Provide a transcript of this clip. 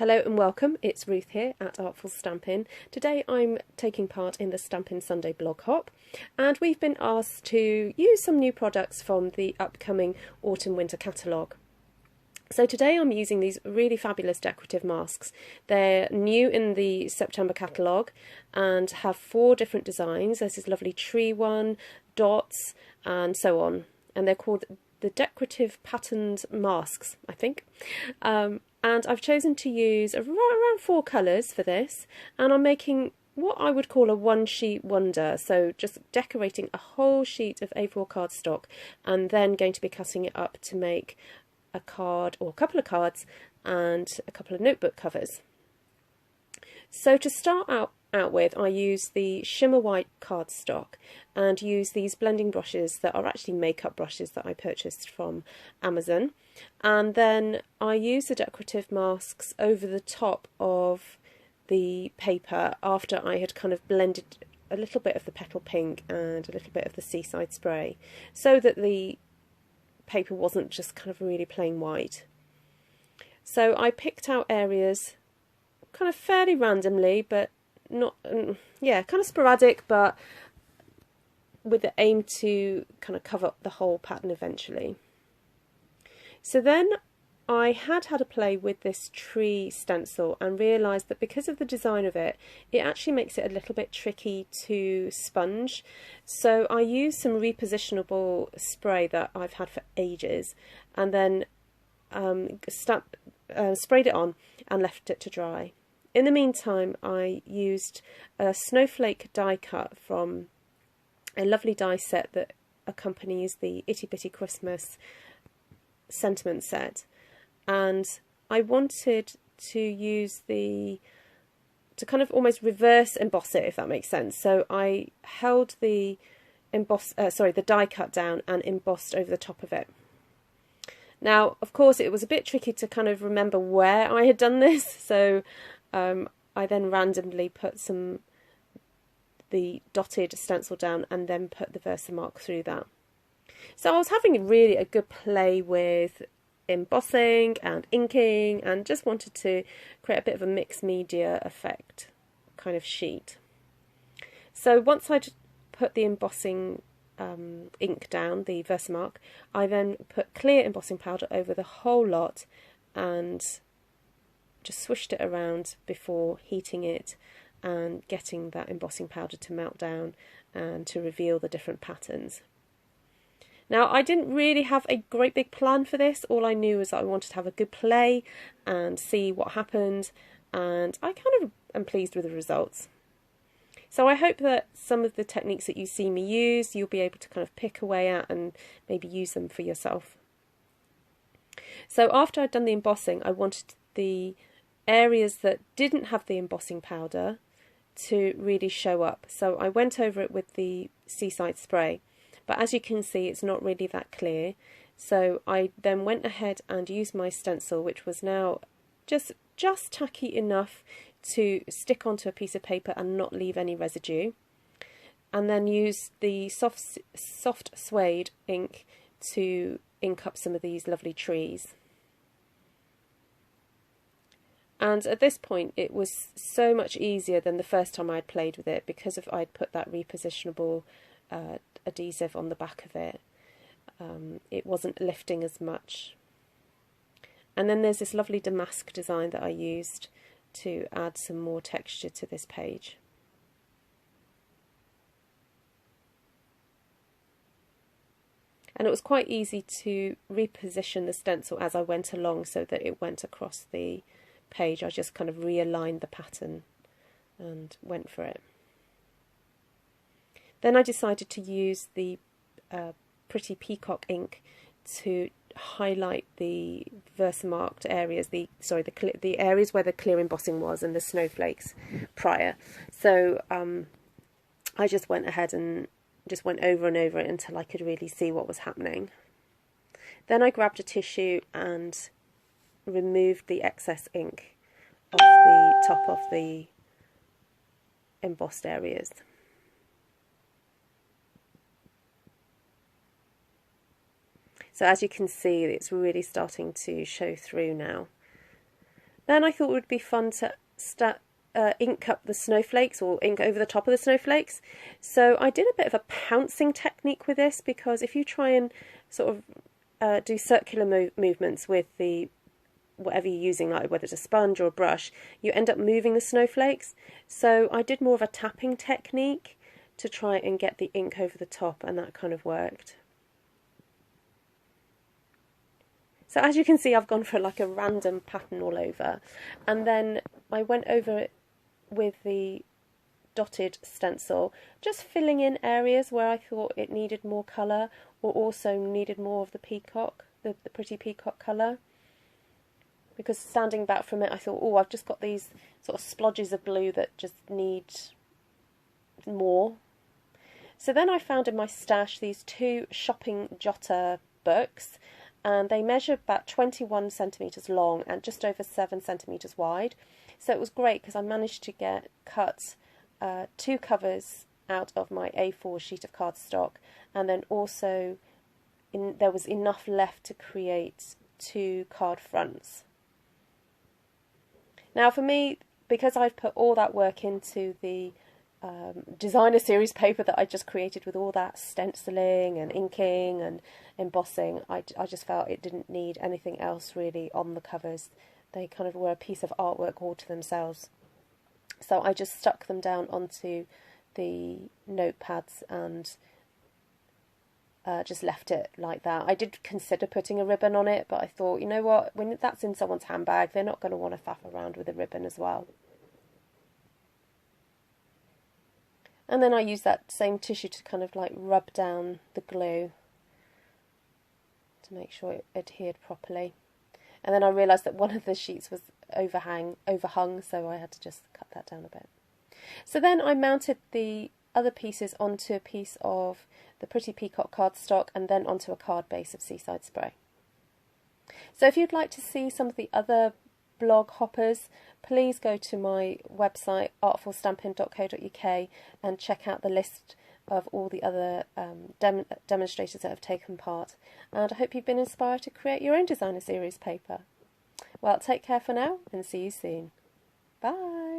Hello and welcome, it's Ruth here at Artful Stampin'. Today I'm taking part in the Stampin' Sunday blog hop, and we've been asked to use some new products from the upcoming autumn-winter catalogue. So today I'm using these really fabulous decorative masks. They're new in the September catalogue and have 4 different designs. There's this lovely tree one, dots and so on, and they're called the decorative patterned masks, I think. And I've chosen to use around 4 colours for this, and I'm making what I would call a one sheet wonder, so just decorating a whole sheet of A4 cardstock and then going to be cutting it up to make a card or a couple of cards and a couple of notebook covers. So to start out with, I use the shimmer white cardstock and use these blending brushes that are actually makeup brushes that I purchased from Amazon, and then I use the decorative masks over the top of the paper after I had kind of blended a little bit of the petal pink and a little bit of the seaside spray, so that the paper wasn't just kind of really plain white. So I picked out areas kind of fairly randomly, but not, kind of sporadic, but with the aim to kind of cover up the whole pattern eventually. So then I had a play with this tree stencil and realised that because of the design of it, it actually makes it a little bit tricky to sponge. So I used some repositionable spray that I've had for ages, and then sprayed it on and left it to dry. In the meantime, I used a snowflake die cut from a lovely die set that accompanies the Itty Bitty Christmas sentiment set, and I wanted to use to kind of almost reverse emboss it, if that makes sense. So I held the die cut down and embossed over the top of it. Now, of course, it was a bit tricky to kind of remember where I had done this, so I then randomly put the dotted stencil down and then put the Versamark through that. So I was having really a good play with embossing and inking, and just wanted to create a bit of a mixed media effect kind of sheet. So once I'd put the embossing ink down, the Versamark, I then put clear embossing powder over the whole lot and just swished it around before heating it and getting that embossing powder to melt down and to reveal the different patterns. Now, I didn't really have a great big plan for this. All I knew was that I wanted to have a good play and see what happened, and I kind of am pleased with the results. So I hope that some of the techniques that you see me use, you'll be able to kind of pick away at and maybe use them for yourself. So after I'd done the embossing, I wanted the areas that didn't have the embossing powder to really show up. So I went over it with the seaside spray, but as you can see, it's not really that clear. So I then went ahead and used my stencil, which was now just tacky enough to stick onto a piece of paper and not leave any residue, and then used the soft suede ink to ink up some of these lovely trees. And at this point, it was so much easier than the first time I'd played with it, because I'd put that repositionable adhesive on the back of it. It wasn't lifting as much. And then there's this lovely damask design that I used to add some more texture to this page. And it was quite easy to reposition the stencil as I went along so that it went across the page. I just kind of realigned the pattern and went for it. Then I decided to use the Pretty Peacock ink to highlight the Versamarked areas, the areas where the clear embossing was and the snowflakes prior. So I just went ahead and just went over and over it until I could really see what was happening. Then I grabbed a tissue and removed the excess ink off the top of the embossed areas. So as you can see, it's really starting to show through now. Then I thought it would be fun to ink up the snowflakes, or ink over the top of the snowflakes. So I did a bit of a pouncing technique with this, because if you try and sort of do circular movements with the whatever you're using, like whether it's a sponge or a brush, you end up moving the snowflakes. So I did more of a tapping technique to try and get the ink over the top, and that kind of worked. So as you can see, I've gone for like a random pattern all over, and then I went over it with the dotted stencil, just filling in areas where I thought it needed more colour, or also needed more of the peacock, the pretty peacock colour. Because standing back from it, I thought, oh, I've just got these sort of splodges of blue that just need more. So then I found in my stash these 2 shopping jotter books, and they measure about 21 centimetres long and just over 7 centimetres wide. So it was great because I managed to cut 2 covers out of my A4 sheet of cardstock, and then also there was enough left to create 2 card fronts. Now for me, because I've put all that work into the designer series paper that I just created with all that stenciling and inking and embossing, I just felt it didn't need anything else really on the covers. They kind of were a piece of artwork all to themselves. So I just stuck them down onto the notepads and just left it like that. I did consider putting a ribbon on it, but I thought, you know what, when that's in someone's handbag, they're not going to want to faff around with a ribbon as well. And then I used that same tissue to kind of like rub down the glue to make sure it adhered properly. And then I realised that one of the sheets was overhung, so I had to just cut that down a bit. So then I mounted the other pieces onto a piece of the Pretty Peacock cardstock, and then onto a card base of Seaside Spray. So if you'd like to see some of the other blog hoppers, please go to my website artfulstampin.co.uk and check out the list of all the other demonstrators that have taken part, and I hope you've been inspired to create your own designer series paper. Well, take care for now and see you soon. Bye!